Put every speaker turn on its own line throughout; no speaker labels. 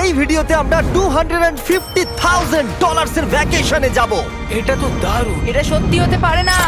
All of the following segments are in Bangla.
এই ভিডিওতে আমরা $250,000 এর ভ্যাকেশনে যাব।
এটা তো দারুণ।
এটা সত্যি হতে পারে না।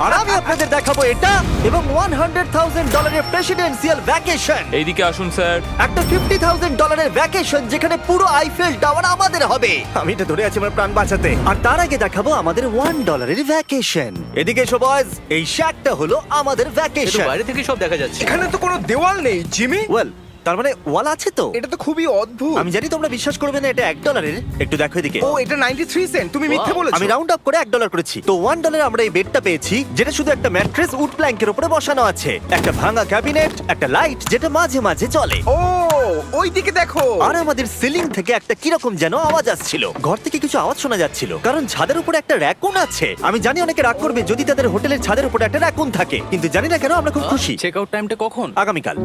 আর আমি আপনাদের দেখাবো এটা এবং $100,000 এর প্রেসিডেন্সিয়াল ভ্যাকেশন।
এইদিকে আসুন স্যার।
একটা $50,000 এর ভ্যাকেশন যেখানে পুরো আইফেল টাওয়ার আমাদের হবে। আমি এটা ধরে আছি আমার প্রাণ বাঁচাতে। আর তার আগে দেখাবো আমাদের $1 এর ভ্যাকেশন। এদিকে এসো বয়স, এই শ্যাকটা হলো আমাদের
এটা
ভ্যাকেশন।
বাইরে থেকে সব দেখা যাচ্ছে।
এখানে তো কোনো দেওয়াল নেই জিমি।
ওয়েল, তার মানে ওয়াল আছে তো?
এটা তো খুবই অদ্ভুত।
আমি জানি তোমরা বিশ্বাস করবে না, এটা $1 একটু দেখো এদিকে।
ও এটা 93 সেন্ট, তুমি মিথ্যে বলেছো।
আমি রাউন্ড আপ করে $1 করেছি। তো $1 আমরা এই বেডটা পেয়েছি, যেটা শুধু একটা ম্যাট্রেস উড প্ল্যাঙ্কের উপরে বসানো আছে, একটা ভাঙা ক্যাবিনেট, একটা লাইট যেটা মাঝে মাঝে চলে,
ও ওই দিকে দেখো।
আর আমাদের সিলিং থেকে একটা কিরকম যেন আওয়াজ আসছিল। ঘর থেকে কিছু আওয়াজ শোনা যাচ্ছিল, কারণ ছাদের উপরে একটা র‍্যাকুন আছে। আমি জানি অনেকে রাগ করবে যদি তাদের হোটেলের ছাদের উপরে একটা র‍্যাকুন থাকে, কিন্তু জানি না কেন আমরা খুব খুশি।
চেক আউট টাইমটা কখন?
আগামীকাল।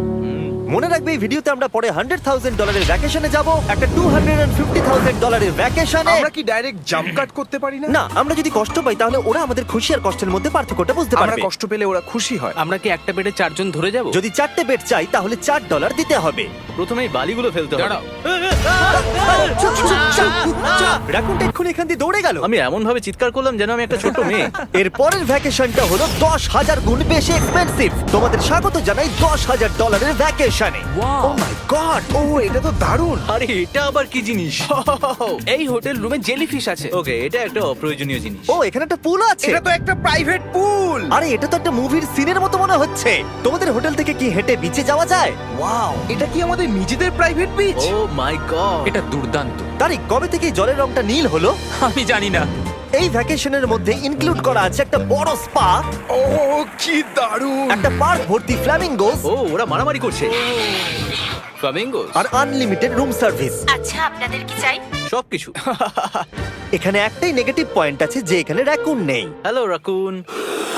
মনে রাখবে এই ভিডিওতে আমরা পরে $100,000 এর ভ্যাকেশনে যাব, একটা $250,000 এর ভ্যাকেশনে।
আমরা কি ডাইরেক্ট জাম্প কাট করতে পারি না?
না, আমরা যদি কষ্ট পাই তাহলে ওরা আমাদের খুশি আর কষ্টের মধ্যে পার্থক্যটা বুঝতে
আমরা
পারবে।
কষ্ট পেলে ওরা খুশি হয়।
আমরা কি একটা বেডে 4 জন ধরে যাব?
যদি 4টে বেড চাই তাহলে $4 দিতে হবে।
প্রথমেই বালিগুলো ফেলতে হবে।
রাকুনটা এক্ষুনি এখান দিয়ে দৌড়ে গেল।
আমি এমন ভাবে চিৎকার করলাম যেন আমি একটা ছোট মেয়ে।
এর পরের ভ্যাকেশনটা হলো 10,000 গুণ বেশি এক্সপেন্সিভ। তোমাদের স্বাগত জানাই $10,000 এর ভ্যাকেশনে। ও মাই গড,
ও এটা তো দারুণ।
আরে এটা আবার কি জিনিস? এই হোটেল রুমে জেলিফিশ আছে। ওকে, এটা একটা অপ্রয়োজনীয় জিনিস।
ও এখানে একটা পুল আছে।
এটা তো একটা প্রাইভেট পুল।
আরে এটা তো একটা মুভির সিনের মতো মনে হচ্ছে। তোমাদের হোটেল থেকে কি হেঁটে বিচে যাওয়া যায়? ওয়াও,
এটা কি আমাদের নিজেদের প্রাইভেট বিচ?
ও মাই গড,
এটা দুর্দান্ত।
তারিক, কবে থেকে এই জলের রংটা নীল হলো?
আমি জানি না।
এই ভ্যাকেশনের মধ্যে ইনক্লুড করা আছে একটা বড় স্পা,
ও কি দারুণ।
একটা পার্ক ভর্তি ফ্ল্যামিঙ্গোস,
ও ওরা মারামারি করছে। ফ্লামিঙ্গোস
আর আনলিমিটেড রুম সার্ভিস।
আচ্ছা, আপনাদের কি চাই?
সবকিছু।
এখানে একটাই নেগেটিভ পয়েন্ট আছে যে এখানে র‍্যাকুন নেই,
হ্যালো রাকুন।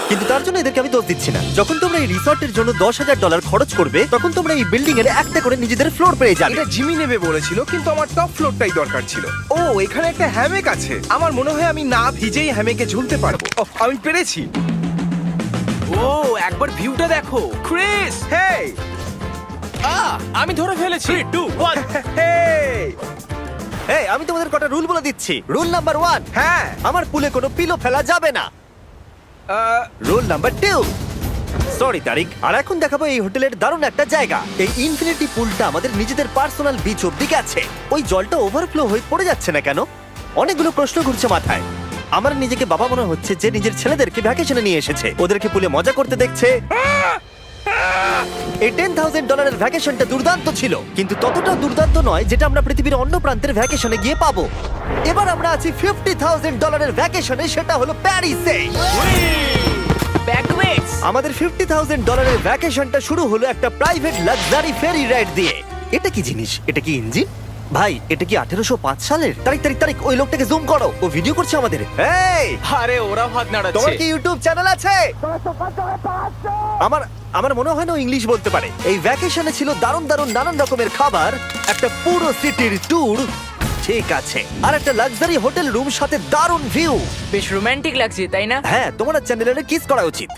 কিন্তু তার জন্য এদেরকে আমি দোষ দিচ্ছি না। যখন তোমরা এই রিসর্টের জন্য $10,000 খরচ করবে তখন তোমরা এই বিল্ডিং এর একটা করে নিজেদের ফ্লোর পেয়ে যাবে।
এটা জিমি নেবে বলেছিল, কিন্তু আমার টপ ফ্লোরটাই দরকার ছিল। ও এখানে একটা হ্যামেক আছে। আমার মনে হয় আমি না ভিজেই হ্যামেকে ঝুলতে পারবো। ওহ, আমি পেরেছি।
ও একবার ভিউটা দেখো ক্রিস।
হেই
আমি ধরে ফেলেছি। 3 2 1
হেই
এই, আমি তোমাদের কটা রুল বলে দিচ্ছি। রুল নাম্বার 1,
হ্যাঁ
আমার পুলে কোনো পিলো ফেলা যাবে না। রুল নাম্বার 2, সরি তারিক। আর এখন দেখাবো এই হোটেলের দারুণ একটা জায়গা। এই ইনফিনিটি পুলটা আমাদের নিজেদের পার্সোনাল বিচ অব্দি গেছে। ওই জলটা ওভারফ্লো হয়ে পড়ে যাচ্ছে না কেন? অনেকগুলো প্রশ্ন ঘুরছে মাথায়। আমার নিজেকে বাবা মনে হচ্ছে যে নিজের ছেলেদেরকে ভ্যাকেশনে নিয়ে এসেছে, ওদেরকে পুলে মজা করতে দেখছে। এই $10,000 এর ভ্যাকেশনটা দুর্দান্ত ছিল, কিন্তু ততটা দুর্দান্ত নয় যেটা আমরা পৃথিবীর অন্য প্রান্তের ভ্যাকেশনে গিয়ে পাবো। এবার আমরা আছি $50,000 এর ভ্যাকেশনে, সেটা হলো প্যারিসে।
ব্যাকওয়েটস।
আমাদের $50,000 এর ভ্যাকেশনটা শুরু হলো একটা প্রাইভেট লাক্সারি ফেরি রাইড দিয়ে। এটা কি জিনিস? এটা কি ইঞ্জিন? ভাই, এটা কি 1805 সালের? তারিক তারিক তারিক, ওই লোকটাকে জুম করো, ও ভিডিও করছে আমাদের। এই,
আরে ওরা হাত
তোমার
নাড়াচ্ছে।
কি ইউটিউব চ্যানেল আছে? আমার মনে হয় না ও ইংলিশ বলতে পারে। এই ভ্যাকেশনে ছিল দারুণ দারুণ নানান রকমের খাবার, একটা পুরো সিটির ট্যুর, ঠিক আছে, আর একটা লাক্সারি হোটেল রুম সাথে দারুণ ভিউ।
বেশ রোমান্টিক লাগছে, তাই না?
হ্যাঁ, তোমার চ্যানেলের কিস করা উচিত।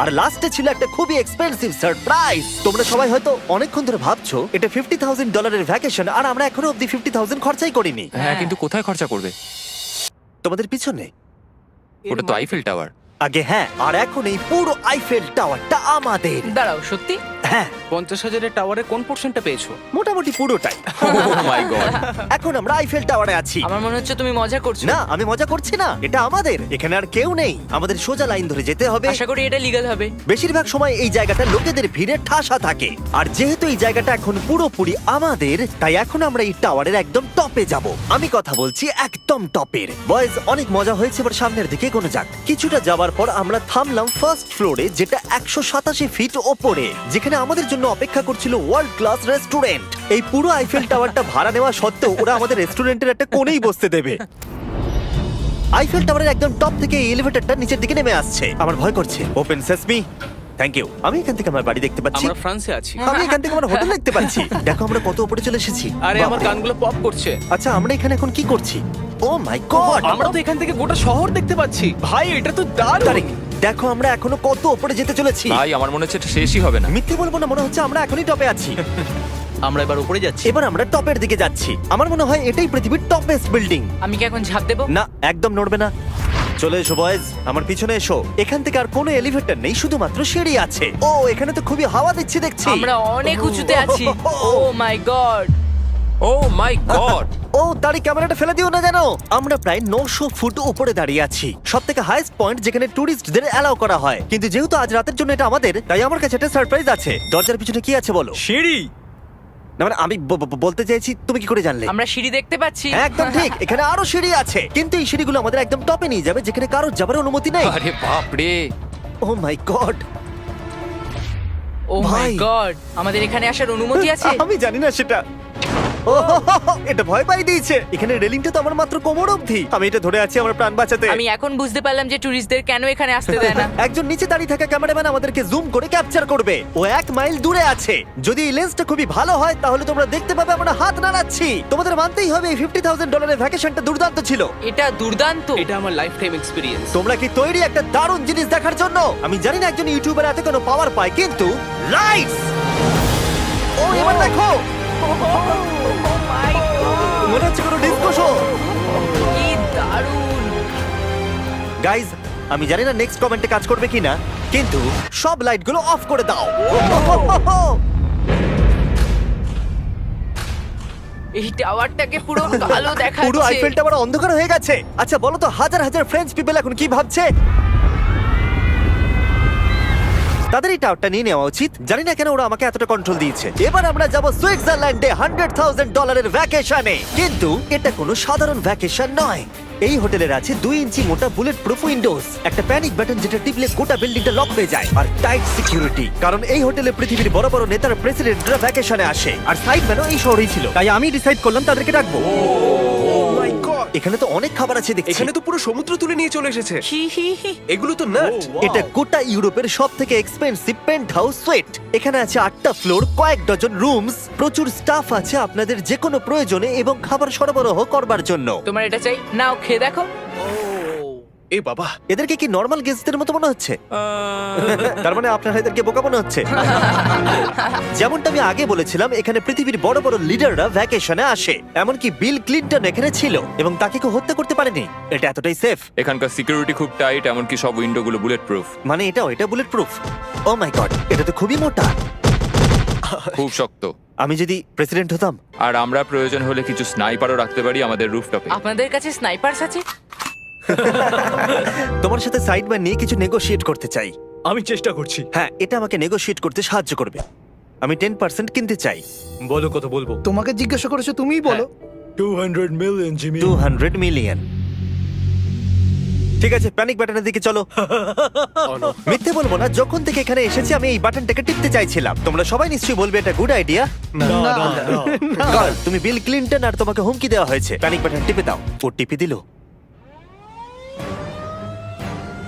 আর লাস্টে ছিল একটা খুবই এক্সপেন্সিভ সারপ্রাইজ। তোমরা সবাই হয়তো অনেকক্ষণ ধরে ভাবছো এটা $50,000 এর ভ্যাকেশন, আর আমরা এখনো অব্দি 50,000 খরচাই করিনি।
হ্যাঁ, কিন্তু কোথায় খরচা করবে?
তোমাদের পিছনে
ওটা তো আইফেল টাওয়ার।
আগে, হ্যাঁ, আর এখন এই পুরো আইফেল টাওয়ারটা আমাদের।
দাঁড়াও, সত্যি?
হ্যাঁ,
50,000 এর টাওয়ারের কোন পোরশনটা পেয়েছো?
মোটামুটি পুরোটাই।
ও মাই গড।
এখন আমরা আইফেল টাওয়ারে আছি।
আমার মনে হচ্ছে তুমি মজা করছো।
না, আমি মজা করছি না, এটা আমাদের। এখানে আর কেউ নেই, আমাদের সোজা লাইন ধরে যেতে হবে।
আশা করি এটা লিগ্যাল হবে।
বেশিরভাগ সময় এই জায়গাটা লোকেদের ভিড়ে ঠাসা থাকে, আর যেহেতু এই জায়গাটা এখন পুরোপুরি আমাদের, তাই এখন আমরা এই টাওয়ারের একদম টপে যাব। আমি কথা বলছি একদম টপের। বয়েজ, অনেক মজা হয়েছে, এবার সামনের দিকে কোনো যাক। কিছুটা যাওয়ার পর আমরা থামলাম ফার্স্ট ফ্লোরে, যেটা 187 ফিট ওপরে, যেখানে আমাদের জন্য অপেক্ষা করছিল ওয়ার্ল্ড ক্লাস রেস্টুরেন্ট। এই পুরো আইফেল টাওয়ারটা ভাড়া নেওয়া সত্ত্বেও ওরা আমাদের রেস্টুরেন্টের একটা কোণেই বসতে দেবে। আইফেল টাওয়ারের একদম টপ থেকে এই এলিভেটরটা নিচের দিকে নেমে আসছে। আমার ভয় করছে। Open sesame. Thank you. আমি এখান থেকে আমার বাড়ি দেখতে পাচ্ছি।
আমরা ফ্রান্সে আছি।
আমি এখান থেকে আমার হোটেল দেখতে পাচ্ছি। দেখো আমরা কত উপরে চলে এসেছি।
আরে আমার
বাপরে।
কানগুলো পপ করছে।
আচ্ছা, আমরা এখানে এখন কি করছি? ও মাই গড,
আমরা তো এখান থেকে গোটা শহর দেখতে পাচ্ছি। ভাই এটা তো দারুণ।
তারিক, দেখো আমরা এখনো কত উপরে যেতে চলেছি।
ভাই, আমার মনে হচ্ছে এটা শেষই হবে না।
মিথ্যে বলবো না, মনে হচ্ছে আমরা এখনই টপে আছি।
আমরা এবার উপরে যাচ্ছি।
এবার আমরা টপের দিকে যাচ্ছি। আমার মনে হয় এটাই পৃথিবীর টপেস্ট বিল্ডিং।
আমি কি এখন ঝাঁপ দেবো?
না, একদম নড়বে না। চলে এসো বয়েজ, আমার পিছনে এসো। এখান থেকে আর কোনো এলিভেটর নেই, শুধুমাত্র সিঁড়ি আছে। ও, এখানে তো খুবই হাওয়া দিচ্ছে দেখছি।
আমরা অনেক উঁচুতে আছি। ও মাই গড!
ও মাই গড!
ও, তারই ক্যামেরাটা ফেলে দিও না জানো। আমরা প্রায় 900 ফুট উপরে দাঁড়িয়ে আছি, সব থেকে হাইস্ট পয়েন্ট যেখানে টুরিস্টদের অ্যালাউ করা হয়। কিন্তু যেহেতু আজ রাতের জন্য এটা আমাদের, তাই আমার কাছে একটা সারপ্রাইজ আছে। দরজার পিছনে কি আছে বলো?
সিঁড়ি।
না মানে আমি বলতে চাইছি, তুমি কি করে জানলে?
আমরা সিঁড়ি দেখতে পাচ্ছি।
হ্যাঁ, একদম ঠিক। এখানে আরো সিঁড়ি আছে, কিন্তু এই সিঁড়িগুলো আমাদের একদম টপে নিয়ে যাবে, যেখানে কারোর যাবার অনুমতি নেই।
আরে বাপ রে!
ও মাই গড!
ও মাই
ভাই।
গড! আমাদের এখানে আসার অনুমতি আছে?
আমি জানি না সেটা। ও, এটা ভয় পাই দিয়েছে। এখানে রেলিংটা তো আমার মাত্র কোমর অবধি। আমি এটা ধরে আছি আমার প্রাণ বাঁচাতে।
আমি এখন বুঝতে পারলাম যে টুরিস্টদের কেন এখানে আসতে দেয় না।
একজন নিচে দাঁড়িয়ে থাকা ক্যামেরাম্যান আমাদেরকে জুম করে ক্যাপচার করবে। ও 1 মাইল দূরে আছে। যদি এই লেন্সটা খুবই ভালো হয় তাহলে তোমরা দেখতে পাবে আমরা হাত নাড়াচ্ছি। তোমাদের মানতেই হবে এই $50,000 ভ্যাকেশনটা দুর্দান্ত ছিল।
এটা দুর্দান্ত।
এটা আমার লাইফ টাইম এক্সপিরিয়েন্স।
তোমরা কি তৈরি একটা দারুণ জিনিস দেখার জন্য? আমি জানি না একজন ইউটিউবার এত কোনো পাওয়ার পায়, কিন্তু লাইটস! ও, এবার দেখো, মনে হচ্ছে কোনো ডিস্কো শো।
কি দারুণ!
গাইজ, আমি জানি না নেক্সট কমেন্টে কাজ করবে কিনা, কিন্তু সব লাইটগুলো অফ করে দাও।
এই টাওয়ারটাকে পুরো কালো দেখাচ্ছে।
পুরো আইফেল টাওয়ার অন্ধকার হয়ে গেছে। আচ্ছা বলো তো, হাজার হাজার ফ্রেঞ্চ পিপল এখন কি ভাবছে? তাদের এই টাওয়ারটা নিয়ে নেওয়া উচিত। জানি না কেন ওরা আমাকে এতটা কন্ট্রোল দিয়েছে। এবার আমরা যাব সুইজারল্যান্ডে $100,000 ভ্যাকেশনে। কিন্তু এটা কোনো সাধারণ ভ্যাকেশন নয়। এই হোটেলের আছে 2 ইঞ্চি মোটা বুলেট প্রুফ উইন্ডোজ, একটা প্যানিক বাটন যেটা টিপলে গোটা বিল্ডিংটা লক হয়ে যায়, আর টাইট সিকিউরিটি। কারণ এই হোটেলে পৃথিবীর বড় বড় নেতার প্রেসিডেন্টরা ভ্যাকেশনে আসে, আর সাইডম্যানও এই শহরেই ছিল। তাই আমি ডিসাইড করলাম তাদেরকে ডাকবো।
মাই গড,
এখানে তো অনেক খাবার আছে দেখছি।
এখানে তো পুরো সমুদ্র তুলে নিয়ে চলে এসেছে।
হি হি হি।
এগুলো তো নাট।
এটা গোটা ইউরোপের সব থেকে এক্সপেন্সিভ পেন্ট হাউস সুইট। এখানে আছে 8টা ফ্লোর, কয়েক ডজন রুমস, প্রচুর স্টাফ আছে আপনাদের যে কোনো প্রয়োজনে এবং খাবার সরবরাহ করবার জন্য।
তোমার এটা চাই? নাও খেয়ে দেখো।
এ বাবা,
এদেরকে কি নর্মাল গেস্টদের মতো মনে হচ্ছে? তার মানে আপনারা এদেরকে বোকা মনে হচ্ছে। যেমনটা আমি আগে বলেছিলাম, এখানে পৃথিবীর বড় বড় লিডাররা ভ্যাকেশনে আসে। এমনকি বিল ক্লিনটন এখানে ছিল এবং তাকে কেউ হত্যা করতে পারেনি। এটা এতটাই সেফ।
এখানকার সিকিউরিটি খুব টাইট, এমনকি সব উইন্ডোগুলো বুলেট প্রুফ।
মানে এটা বুলেট প্রুফ। ও মাই গড, এটা তো খুবই মোটা।
খুব শক্ত।
আমি যদি প্রেসিডেন্ট হতাম।
আর আমরা প্রয়োজন হলে কিছু স্নাইপারও রাখতে পারি আমাদের রুফটপে।
আপনাদের কাছে স্নাইপারস আছে?
তোমার সাথে সাইডম্যান নিয়ে কিছু নেগোশিয়েট করতে চাই।
আমি চেষ্টা করছি।
হ্যাঁ, এটা আমাকে নেগোশিয়েট করতে সাহায্য করবে। আমি 10% কিনতে চাই।
বলো কত বলবো?
তোমাকে জিজ্ঞাসা করেছো, তুমিই বলো।
200 মিলিয়ন জিমি।
200 মিলিয়ন। ঠিক আছে, প্যানিক বাটনের দিকে চলো। মিথ্যে বলবো না, যখন থেকে এখানে এসেছি আমি এই বাটনটাকে টিপতে চাইছিলাম। তোমরা সবাই নিশ্চয়ই বলবে এটা গুড আইডিয়া। তুমি বিল ক্লিনটন আর তোমাকে হুমকি দেওয়া হয়েছে। প্যানিক বাটন টিপে দাও। ও টিপে দিল।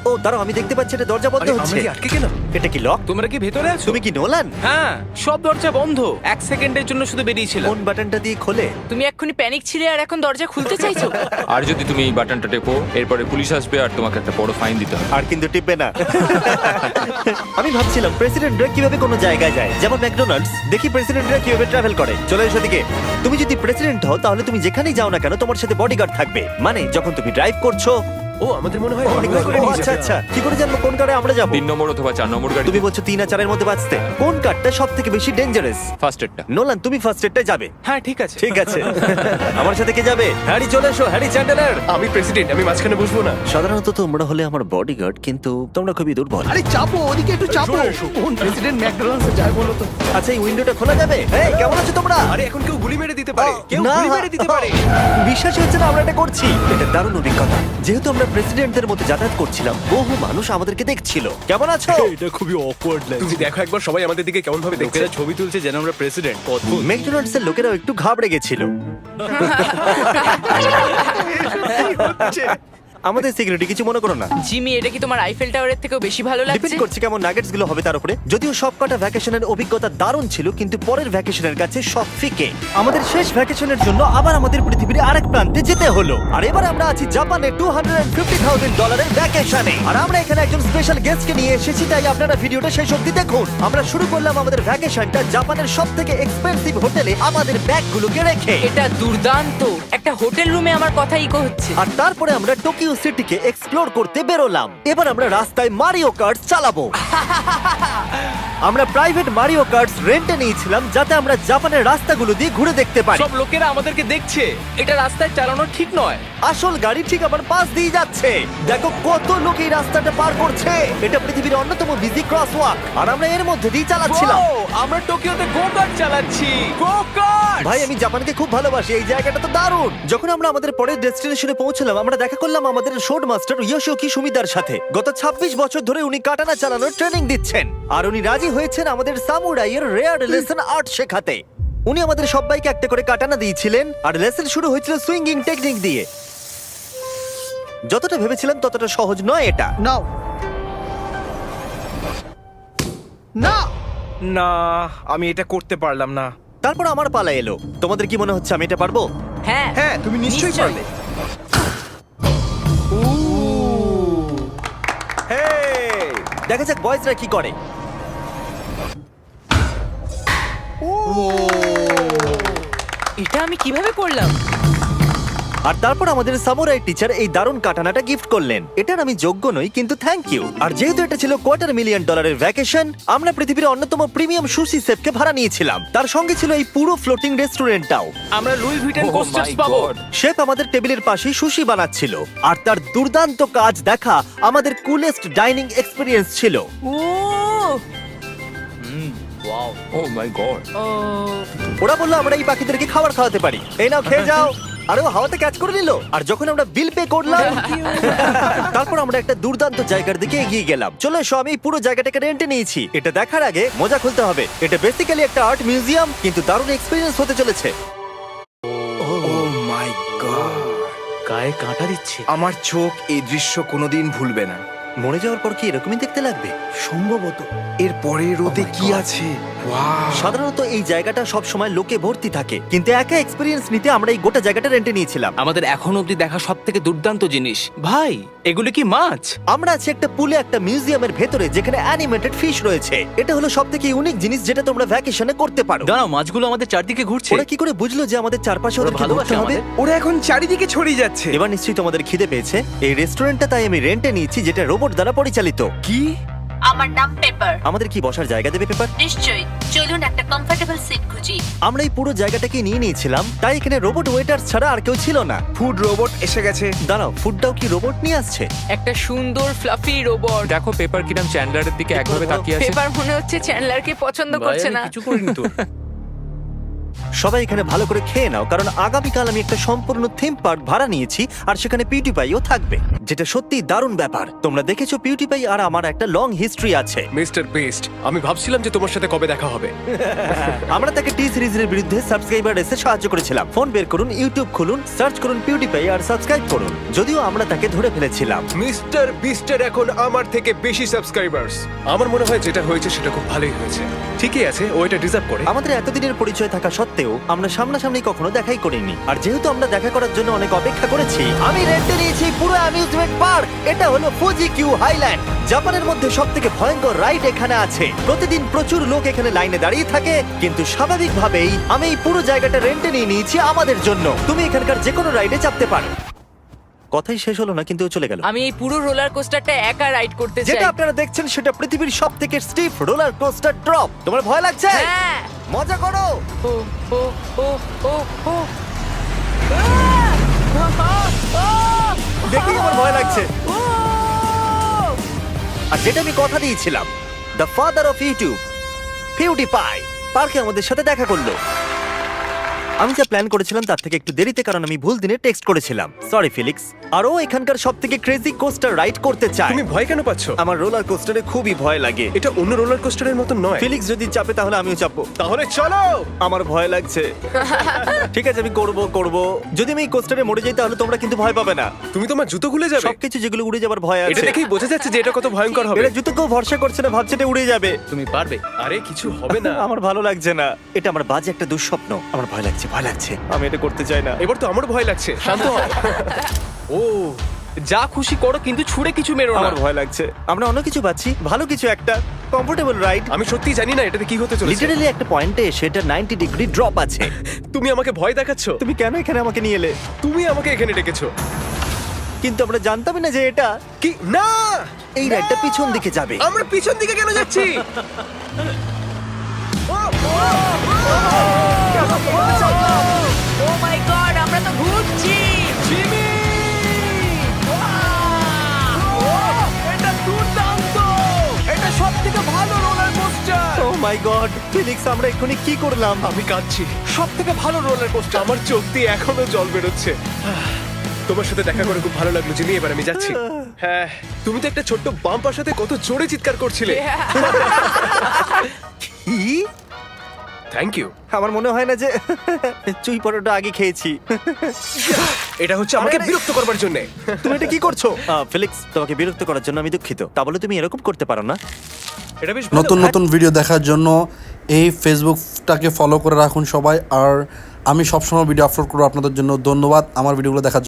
ও দাঁড়াও, আমি দেখতে পাচ্ছি এটা দরজা বন্ধ
আরে আমরা
হচ্ছে।
কি আটকে গেলাম?
এটা কি লক?
তোমরা কি ভেতরে আছো?
তুমি কি নোলান?
হ্যাঁ, সব দরজা বন্ধ। 1 সেকেন্ডের জন্য শুধু বেরিয়েছিলাম।
কোন বাটনটা দিয়ে খোলে?
তুমি এক্ষুনি প্যানিক ছিলে আর এখন দরজা খুলতে চাইছো?
আর যদি তুমি এই বাটনটা টেপো, এরপরে পুলিশ আসবে আর তোমাকে একটা বড় ফাইন দিতে হবে।
আর কিন্তু টিপবে না। আমি ভাবছিলাম প্রেসিডেন্টরা কিভাবে কোনো জায়গায় যায়, যেমন ম্যাকডোনাল্ডস। দেখি প্রেসিডেন্টরা কিভাবে ট্রাভেল করে। চলে এসো দিকে। তুমি যদি প্রেসিডেন্ট হও তাহলে তুমি যেখানেই যাও না কেন তোমার সাথে বডিগার্ড থাকবে। মানে যখন তুমি ড্রাইভ করছো।
ও, আমাদের মনে হয় অনেক করে
ও,
নিয়ে
আচ্ছা
যাবে।
আচ্ছা, কি করে জানবো কোন কারে আমরা যাবো?
3 নম্বর অথবা 4 নম্বর গাড়ি।
তুমি বলছো 3 আর 4 এর মধ্যে বাঁচতে। কোন কারটা সব থেকে বেশি ডেঞ্জারাস?
ফার্স্ট এডটা।
নোলান, তুমি ফার্স্ট এডটা যাবে।
হ্যাঁ, ঠিক আছে।
ঠিক আছে। আমার সাথে কে যাবে? হ্যারি, চলে এসো। Harry Chandler.
আমি প্রেসিডেন্ট, আমি মাঝখানে বসবো না।
সাধারণত তোমরা হলে আমার বডিগার্ড, কিন্তু তোমরা খুবই দুর্বল।
আরে চাপো, ওদিকে একটু চাপো। কোন প্রেসিডেন্ট ম্যাকডোনাল্ডসে যায় বলো তো?
আচ্ছা, এই উইন্ডোটা খোলা যাবে? এই, কেমন আছো তোমরা?
আরে এখন কেউ গুলি মেরে দিতে পারে, কেউ
না।
গুলি মেরে দিতে পারে।
বিশ্বাসই হচ্ছে না আমরা এটা করছি। এটা দারুণ অভিজ্ঞতা। যেহেতু আমরা প্রেসিডেন্টদের মধ্যে যাতায়াত করছিলাম, বহু মানুষ আমাদেরকে দেখছিল। কেমন আছো?
এটা খুবই অকওয়ার্ড
তুমি
লাগছে।
দেখো একবার সবাই আমাদের দিকে কেমন ভাবে দেখছে।
লোকেরা ছবি তুলছে যেন আমরা প্রেসিডেন্ট। অদ্ভুত।
ম্যাকডোনাল্ডস এর লোকেরাও একটু ঘাবড়ে গেছিল। আমাদের সিকিউরিটি কিছু মনে করো না।
জিমি, এটা কি তোমার আইফেল টাওয়ারের থেকেও বেশি ভালো
ডিপেন্ড
লাগছে?
করছে কেমন নাগেটস গুলো হবে তার উপরে। যদিও সবকটা ভ্যাকেশনের অভিজ্ঞতা দারুণ ছিল, কিন্তু পরের ভ্যাকেশনের কাছে সব ফিকে। আমাদের শেষ ভ্যাকেশনের জন্য আবার আমাদের পৃথিবীর আরেক প্রান্তে যেতে হলো। আর এবার আমরা আছি জাপানে $250,000 ভ্যাকেশনে। আর আমরা এখানে একজন স্পেশাল গেস্টকে নিয়ে এসেছি, তাই আপনারা ভিডিওটা শেষ অবধি দেখুন। আমরা শুরু করলাম আমাদের ভ্যাকেশনটা জাপানের সবথেকে এক্সপেন্সিভ হোটেলে আমাদের ব্যাগগুলোকে রেখে।
এটা দুর্দান্ত। একটা হোটেল রুমে আমার কথা ইকো হচ্ছে।
আর তারপরে আমরা টোকিও সিটিকে এক্সপ্লোর করতে বেরোলাম। এবার আমরা রাস্তায় মারিও কার্টস চালাবো। আমরা প্রাইভেট মারিও কার্টস রেন্টে নিয়েছিলাম, যাতে আমরা জাপানের রাস্তাগুলো দিয়ে ঘুরে দেখতে পারি।
সব লোকেরা আমাদেরকে দেখছে, এটা রাস্তায় চালানো ঠিক নয়।
আসল গাড়ি ঠিক আমার পাশ দিয়ে যাচ্ছে। দেখো কত লোক এই রাস্তাটা পার করছে। এটা পৃথিবীর অন্যতম বিজি ক্রসওয়াক, আর আমরা এর মধ্যে দিয়ে চালাচ্ছিলাম।
ও, আমরা টোকিওতে গো কার্ট চালাচ্ছি। গো কার্ট!
ভাই, আমি জাপানকে খুব ভালোবাসি। এই জায়গাটা তো দারুণ। যখন আমরা আমাদের পরের ডেস্টিনেশনে পৌঁছলাম, আমরা দেখা করলাম আমাদের শোড মাস্টার ইয়োশিওকি সুমিদার সাথে। গত 26 বছর ধরে উনি কাটানা চালানোর ট্রেনিং দিচ্ছেন, আর উনি রাজি হয়েছেন আমাদের সামুরাইয়ের রেয়ার লেসন আর্ট শেখাতে। উনি আমাদের সবাইকে একটা করে কাটানা দিয়েছিলেন, আর লেসন শুরু হয়েছিল সুইঙ্গিং টেকনিক দিয়ে। যতটা ভেবেছিলাম ততটা সহজ নয় এটা।
নাও না,
না, আমি এটা করতে পারলাম না।
তারপর আমার পালা এলো। তোমাদের কি মনে হচ্ছে আমি এটা পারবো?
হ্যাঁ
হ্যাঁ, তুমি নিশ্চয়ই পারবে।
হেই! দেখা যাক বয়েজরা কি করে।
এটা আমি কিভাবে করলাম?
আর তারপর আমাদের সামুরাই টিচার এই দারুণ কাটানাটা গিফট করলেন। এটার আমি যোগ্য নই, কিন্তু থ্যাংক ইউ। আর যেহেতু এটা ছিল $250,000 ভ্যাকেশন, আমরা পৃথিবীর অন্যতম প্রিমিয়াম সুশি শেফকে ভাড়া নিয়েছিলাম। তার সঙ্গে ছিল এই পুরো ফ্লোটিং রেস্টুরেন্টটাও।
আমরা লুই ভিটেন
Oh
কোস্টার্স
my
পাবো।
God!
শেফ আমাদের টেবিলের পাশেই সুশি বানাচ্ছিল, আর তার দুর্দান্ত কাজ দেখা আমাদের কুলেস্ট ডাইনিং এক্সপিরিয়েন্স ছিল।
ও
ওয়াও।
ও মাই গড!
ও
ওরা বললো আমরা এই পাখিদেরকে খাবার খাওয়াতে পারি। এই নাও, খেয়ে যাও। আরে ও হাওয়াতে ক্যাচ করে নিল। আর যখন আমরা বিল পে করলাম, তারপর আমরা একটা দুর্দান্ত জায়গার দিকে এগিয়ে গেলাম। চলো এসো, আমি এই পুরো জায়গাটাকে রেন্টে নিয়েছি। এটা দেখার আগে মজা খুলতে হবে। এটা বেসিক্যালি একটা আর্ট মিউজিয়াম, কিন্তু দারুণ এক্সপিরিয়েন্স হতে চলেছে।
ও মাই গড,
গায়ে কাঁটা দিচ্ছে।
আমার চোখ এই দৃশ্য কোনোদিন ভুলবে না।
মরে যাওয়ার পর কি এরকমই দেখতে লাগবে?
সম্ভবত এর পরের রোদে
Oh my
কি
God!
আছে। ওয়াও!
সাধারণত এই জায়গাটা সব সময় লোকে ভর্তি থাকে, কিন্তু একা এক্সপিরিয়েন্স নিতে আমরা এই গোটা জায়গাটা রেন্টে নিয়েছিলাম।
আমাদের এখন অবধি দেখা সব থেকে দুর্দান্ত জিনিস। ভাই, এগুলো কি মাছ?
আমরা আছি একটা পুলে, একটা মিউজিয়ামের ভেতরে, যেখানে অ্যানিমেটেড ফিশ রয়েছে। এটা হলো সবথেকে ইউনিক জিনিস যেটা তোমরা ভ্যাকেশনে করতে পারো।
দাঁড়াও, মাছগুলো আমাদের চারদিকে ঘুরছে।
ওরা কি করে বুঝলো যে আমাদের চারপাশে ওদেরকে
ভালোবাসে
ঘুরতে হবে?
আমাদের।
ওরা এখন চারিদিকে ছড়িয়ে যাচ্ছে।
এবার নিশ্চয়ই তোমাদের খিদে পেয়েছে। এই রেস্টুরেন্টটা তাই আমি রেন্টে নিয়েছি, যেটা রোবট দ্বারা পরিচালিত।
কি?
আমার নাম পেপার।
আমাদের কি বসার জায়গা দেবে পেপার?
নিশ্চয়ই, চলুন একটা কমফোর্টেবল সিট খুঁজি।
আমরা এই পুরো জায়গাটাকে নিয়ে নিয়েছিলাম, তাই এখানে রোবট ওয়েটার ছাড়া আর কেউ ছিল না।
ফুড রোবট এসে গেছে।
দাঁড়াও, ফুডটাও কি রোবট নিয়ে আসছে?
একটা সুন্দর ফ্লাফি রোবট।
দেখো পেপার কিরাম চ্যান্ডলারের দিকে একভাবে তাকিয়ে আছে।
পেপার মনে হচ্ছে চ্যান্ডলারকে পছন্দ
ভাই,
করছে
আমি
না।
কিছু করিনি তো।
সবাই এখানে ভালো করে খেয়ে নাও, কারণ আগামীকাল আমি একটা সম্পূর্ণ থিম পার্ক ভাড়া নিয়েছি, আর সেখানে পিউটিপাইও থাকবে, যেটা সত্যিই দারুণ ব্যাপার। তোমরা দেখেছো পিউটিপাই আর আমার একটা লং হিস্ট্রি আছে।
মিস্টার বেস্ট, আমি ভাবছিলাম যে তোমার সাথে কবে দেখা হবে।
আমরা তাকে টি সিরিজের বিরুদ্ধে সাবস্ক্রাইবার রেসে সাহায্য করেছিলাম। ফোন বের করুন, ইউটিউব খুলুন, সার্চ করুন পিউটিপাই আর সাবস্ক্রাইব করুন। যদিও আমরা তাকে ধরে ফেলেছিলাম।
মিস্টার বিস্টের এখন আমার থেকে বেশি সাবস্ক্রাইবার্স। আমার মনে হয় যেটা হয়েছে সেটা খুব ভালোই হয়েছে। ঠিকই আছে, ও এটা ডিজার্ভ করে।
আমাদের এতদিনের পরিচয় থাকা সত্ত্বেও আমরা সামনাসামনি কখনো দেখাই করিনি। আর যেহেতু আমরা দেখা করার জন্য অনেক অপেক্ষা করেছি, আমি রেন্টে নিয়েছি পুরো অ্যামিউজমেন্ট পার্ক। এটা হলো ফুজি কিউ হাইল্যান্ড। জাপানের মধ্যে সবথেকে ভয়ঙ্কর রাইড এখানে আছে। প্রতিদিন প্রচুর লোক এখানে লাইনে দাঁড়িয়ে থাকে, কিন্তু স্বাভাবিকভাবেই আমি এই পুরো জায়গাটা রেন্টে নিয়ে নিয়েছি আমাদের জন্য। তুমি এখানকার যে কোনো রাইডে চাপতে পারো। কথাই শেষ হলো না, কিন্তু ও চলে গেল।
আমি এই পুরো রোলার কোস্টারটা একা রাইড করতে চাই।
যেটা আপনারা দেখছেন সেটা পৃথিবীর সবথেকে স্টিফ রোলার কোস্টার ড্রপ। তোমার ভয় লাগছে?
হ্যাঁ।
মজা করো।
ও ও ও ও ও
দেখেই আমার ভয় লাগছে। আর যেটা আমি কথা দিয়েছিলাম, দ্য ফাদার অফ ইউটিউব, পিউটিপাই, পার্কে আমাদের সাথে দেখা করলো। আমি যা প্ল্যান করেছিলাম তার থেকে একটু দেরিতে, কারণ আমি ভুল দিনে টেক্সট করেছিলাম। সরি ফিলিক্স। আর ও এখানকার সবথেকে ক্রেজি কোস্টার রাইড করতে চায়।
তুমি ভয় কেন পাচ্ছ?
আমার রোলার কোস্টারে খুবই ভয় লাগে।
এটা অন্য রোলার কোস্টারের মতো নয়।
ফিলিক্স যদি চাপে তাহলে আমিও চাপবো।
তাহলে চলো।
আমার ভয় লাগছে। ঠিক আছে, আমি করব। যদি আমি এই কোস্টারে মরে যাই তাহলে তোমরা কিন্তু ভয় পাবে না।
তুমি তোমার জুতো খুলে যাবে।
সবকিছু যেগুলো উড়ে যাবার ভয়
এটা
আছে।
দেখেই বোঝা যাচ্ছে যে এটা কত ভয়ঙ্কর হবে।
এরা জুতো কেউ ভরসা করছে না, ভাবছে এটা উড়ে যাবে।
তুমি পারবে।
আরে কিছু হবে না।
আমার ভালো লাগছে না। এটা আমার বাজে একটা দুঃস্বপ্ন। আমার ভয় লাগছে। আমি এটা করতে চাই না।
এবার তো আমার ভয় লাগছে। শান্ত হও। ও
যা খুশি করো, কিন্তু ছুড়ে কিছু মেরো না।
আমার ভয় লাগছে। আমরা অন্য কিছু পাচ্ছি, ভালো কিছু, একটা কমফোর্টেবল রাইড।
আমি সত্যি জানি না এটাতে কি হতে চলেছে।
লিটারালি একটা পয়েন্টে এসে এটা 90 ডিগ্রি ড্রপ আছে।
তুমি আমাকে ভয় দেখাচ্ছ।
তুমি কেন এখানে আমাকে নিয়ে এলে?
তুমি আমাকে এখানে ডেকেছো।
কিন্তু আমরা জানতামই না যে এটা
কি না,
এই রাইডটা পিছন দিকে যাবে।
আমরা পিছন দিকে কেন যাচ্ছি?
ও মাই গড, আমরা তো ঘুরছি।
এটা দুর্দান্ত। এটা সবথেকে ভালো রোলার কোস্টার।
ও মাই গড, ফিলিক্স, আমরা এক্ষুনি কি করলাম?
আমি কাঁদছি। সবথেকে ভালো রোলার কোস্টার। আমার চোখ দিয়ে এখনো জল বেরোচ্ছে। তোমার সাথে দেখা করে খুব ভালো লাগলো জিমি। এবার আমি যাচ্ছি। হ্যাঁ, তুমি তো একটা ছোট্ট বাম্পার সাথে কত জোরে চিৎকার করছিলে।
কি?
Thank you.
আমার মনে হয় না যে চুই পরোটা আগে খেয়েছি।
এটা হচ্ছে আমাকে
আরে-
বিরক্ত করবার জন্য।
তুমি এটা কি করছো? ফিলিক্স, তোমাকে বিরক্ত করার জন্য আমি দুঃখিত। তা বলে তুমি এরকম করতে পারো না।
এটা বেশ
নতুন নতুন ভিডিও দেখার জন্য এই ফেসবুকটাকে ফলো করে রাখুন সবাই। আর আমি সবসময় ভিডিও আপলোড করবো আপনাদের জন্য। ধন্যবাদ আমার ভিডিওগুলো দেখার জন্য।